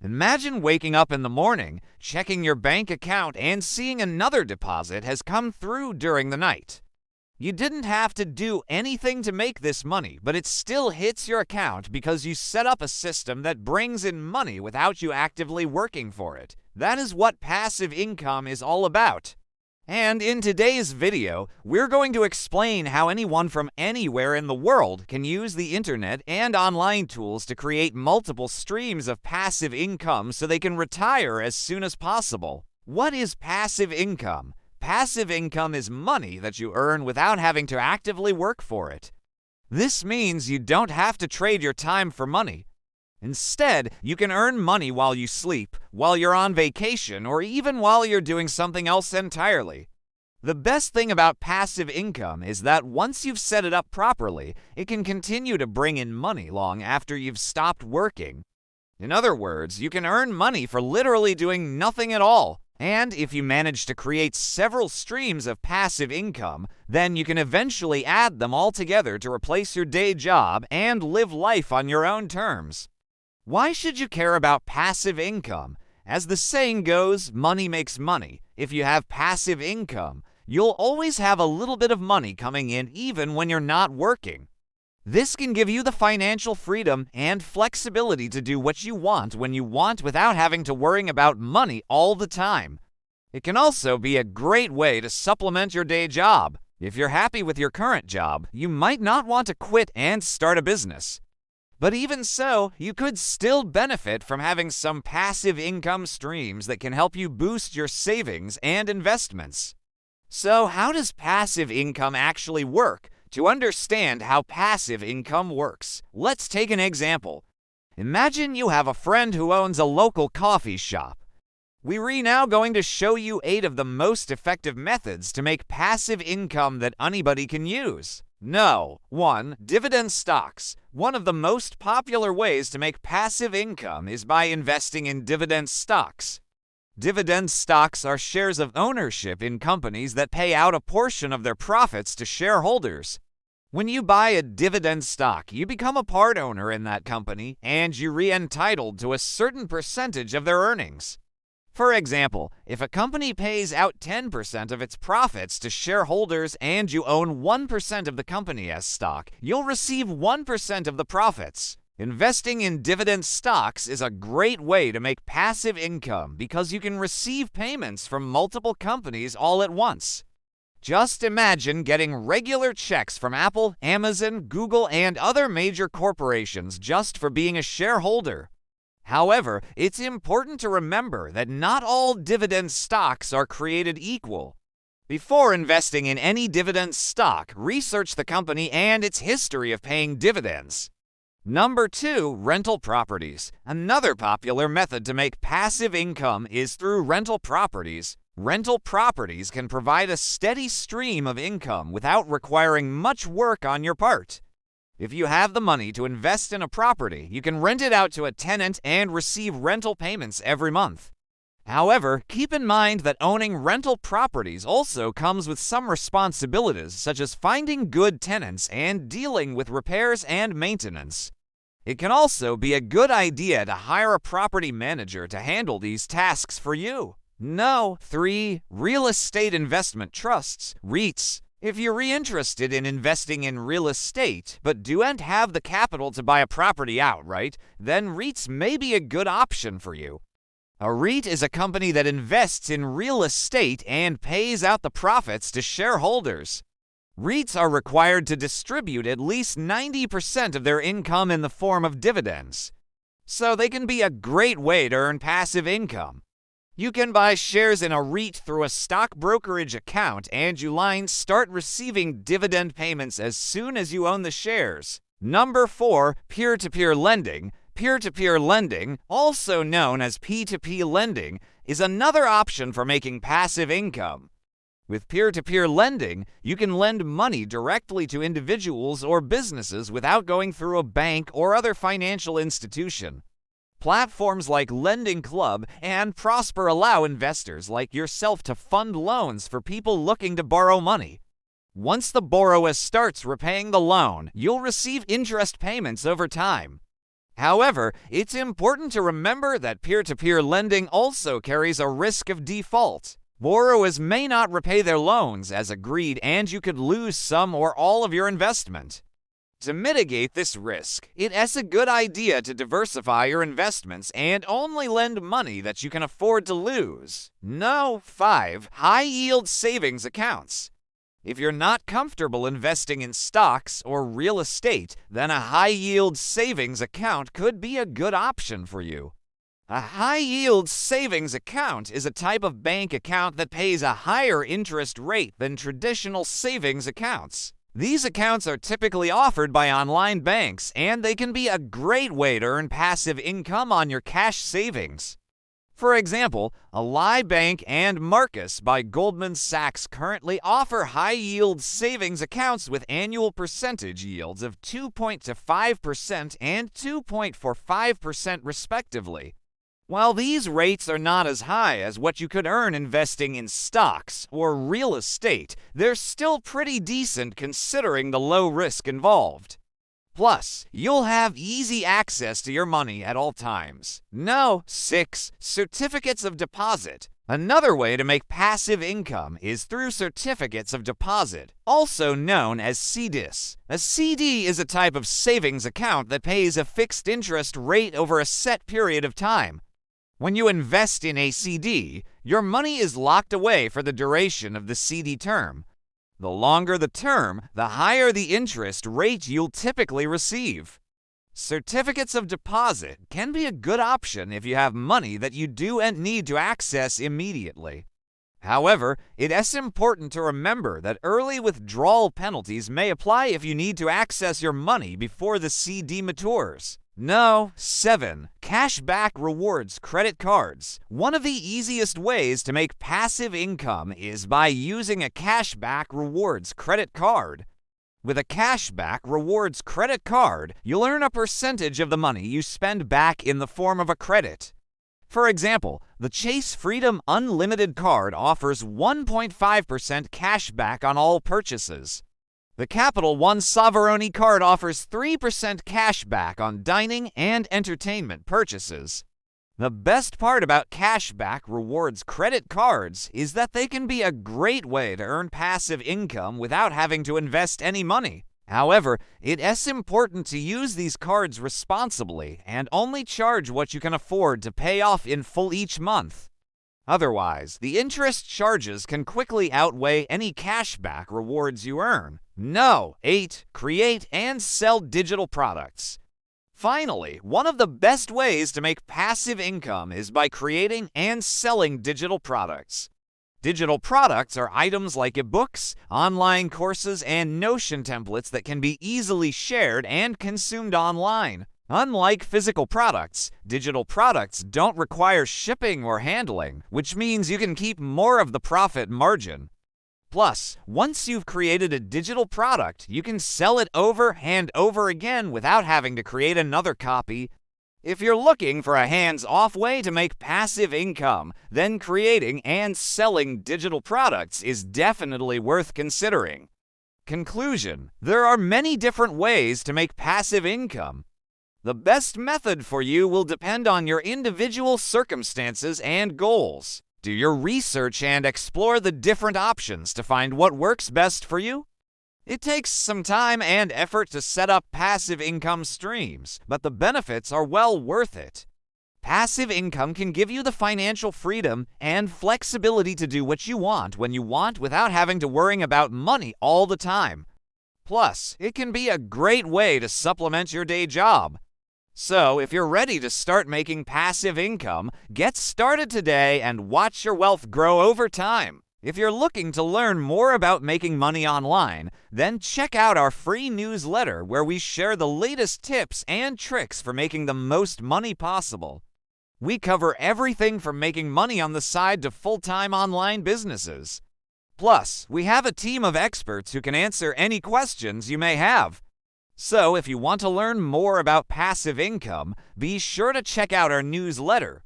Imagine waking up in the morning, checking your bank account, and seeing another deposit has come through during the night. You didn't have to do anything to make this money, but it still hits your account because you set up a system that brings in money without you actively working for it. That is what passive income is all about. And in today's video, we're going to explain how anyone from anywhere in the world can use the internet and online tools to create multiple streams of passive income so they can retire as soon as possible. What is passive income? Passive income is money that you earn without having to actively work for it. This means you don't have to trade your time for money. Instead, you can earn money while you sleep, while you're on vacation, or even while you're doing something else entirely. The best thing about passive income is that once you've set it up properly, it can continue to bring in money long after you've stopped working. In other words, you can earn money for literally doing nothing at all. And if you manage to create several streams of passive income, then you can eventually add them all together to replace your day job and live life on your own terms. Why should you care about passive income? As the saying goes, money makes money. If you have passive income, you'll always have a little bit of money coming in even when you're not working. This can give you the financial freedom and flexibility to do what you want when you want without having to worry about money all the time. It can also be a great way to supplement your day job. If you're happy with your current job, you might not want to quit and start a business. But even so, you could still benefit from having some passive income streams that can help you boost your savings and investments. So, how does passive income actually work? To understand how passive income works, let's take an example. Imagine you have a friend who owns a local coffee shop. We're now going to show you 8 of the most effective methods to make passive income that anybody can use. 1. Dividend stocks. One of the most popular ways to make passive income is by investing in dividend stocks. Dividend stocks are shares of ownership in companies that pay out a portion of their profits to shareholders. When you buy a dividend stock, you become a part owner in that company, and you're entitled to a certain percentage of their earnings. For example, if a company pays out 10% of its profits to shareholders and you own 1% of the company as stock, you'll receive 1% of the profits. Investing in dividend stocks is a great way to make passive income because you can receive payments from multiple companies all at once. Just imagine getting regular checks from Apple, Amazon, Google, and other major corporations just for being a shareholder. However, it's important to remember that not all dividend stocks are created equal. Before investing in any dividend stock, research the company and its history of paying dividends. 2. Rental properties. Another popular method to make passive income is through rental properties. Rental properties can provide a steady stream of income without requiring much work on your part. If you have the money to invest in a property, you can rent it out to a tenant and receive rental payments every month. However, keep in mind that owning rental properties also comes with some responsibilities, such as finding good tenants and dealing with repairs and maintenance. It can also be a good idea to hire a property manager to handle these tasks for you. 3. Real estate investment trusts, REITs. If you're interested in investing in real estate, but don't have the capital to buy a property outright, then REITs may be a good option for you. A REIT is a company that invests in real estate and pays out the profits to shareholders. REITs are required to distribute at least 90% of their income in the form of dividends. So they can be a great way to earn passive income. You can buy shares in a REIT through a stock brokerage account and you start receiving dividend payments as soon as you own the shares. 4. Peer-to-peer lending. Peer-to-peer lending, also known as P2P lending, is another option for making passive income. With peer-to-peer lending, you can lend money directly to individuals or businesses without going through a bank or other financial institution. Platforms like Lending Club and Prosper allow investors like yourself to fund loans for people looking to borrow money. Once the borrower starts repaying the loan, you'll receive interest payments over time. However, it's important to remember that peer-to-peer lending also carries a risk of default. Borrowers may not repay their loans as agreed, and you could lose some or all of your investment. To mitigate this risk, it is a good idea to diversify your investments and only lend money that you can afford to lose. No. 5. High-yield savings accounts. If you're not comfortable investing in stocks or real estate, then a high-yield savings account could be a good option for you. A high-yield savings account is a type of bank account that pays a higher interest rate than traditional savings accounts. These accounts are typically offered by online banks, and they can be a great way to earn passive income on your cash savings. For example, Ally Bank and Marcus by Goldman Sachs currently offer high-yield savings accounts with annual percentage yields of 2.25% and 2.45% respectively. While these rates are not as high as what you could earn investing in stocks or real estate, they're still pretty decent considering the low risk involved. Plus, you'll have easy access to your money at all times. No. 6. Certificates of deposit. Another way to make passive income is through certificates of deposit, also known as CDIs. A CD is a type of savings account that pays a fixed interest rate over a set period of time. When you invest in a CD, your money is locked away for the duration of the CD term. The longer the term, the higher the interest rate you'll typically receive. Certificates of deposit can be a good option if you have money that you do and need to access immediately. However, it is important to remember that early withdrawal penalties may apply if you need to access your money before the CD matures. No. 7. Cashback rewards credit cards. One of the easiest ways to make passive income is by using a cashback rewards credit card. With a cashback rewards credit card, you'll earn a percentage of the money you spend back in the form of a credit. For example, the Chase Freedom Unlimited card offers 1.5% cashback on all purchases. The Capital One Savaroni card offers 3% cash back on dining and entertainment purchases. The best part about cashback rewards credit cards is that they can be a great way to earn passive income without having to invest any money. However, it is important to use these cards responsibly and only charge what you can afford to pay off in full each month. Otherwise, the interest charges can quickly outweigh any cashback rewards you earn. No. 8. Create and sell digital products. Finally, one of the best ways to make passive income is by creating and selling digital products. Digital products are items like ebooks, online courses, and Notion templates that can be easily shared and consumed online. Unlike physical products, digital products don't require shipping or handling, which means you can keep more of the profit margin. Plus, once you've created a digital product, you can sell it over and over again without having to create another copy. If you're looking for a hands-off way to make passive income, then creating and selling digital products is definitely worth considering. Conclusion: there are many different ways to make passive income. The best method for you will depend on your individual circumstances and goals. Do your research and explore the different options to find what works best for you. It takes some time and effort to set up passive income streams, but the benefits are well worth it. Passive income can give you the financial freedom and flexibility to do what you want when you want without having to worry about money all the time. Plus, it can be a great way to supplement your day job. So, if you're ready to start making passive income, get started today and watch your wealth grow over time. If you're looking to learn more about making money online, then check out our free newsletter where we share the latest tips and tricks for making the most money possible. We cover everything from making money on the side to full-time online businesses. Plus, we have a team of experts who can answer any questions you may have. So, if you want to learn more about passive income, be sure to check out our newsletter.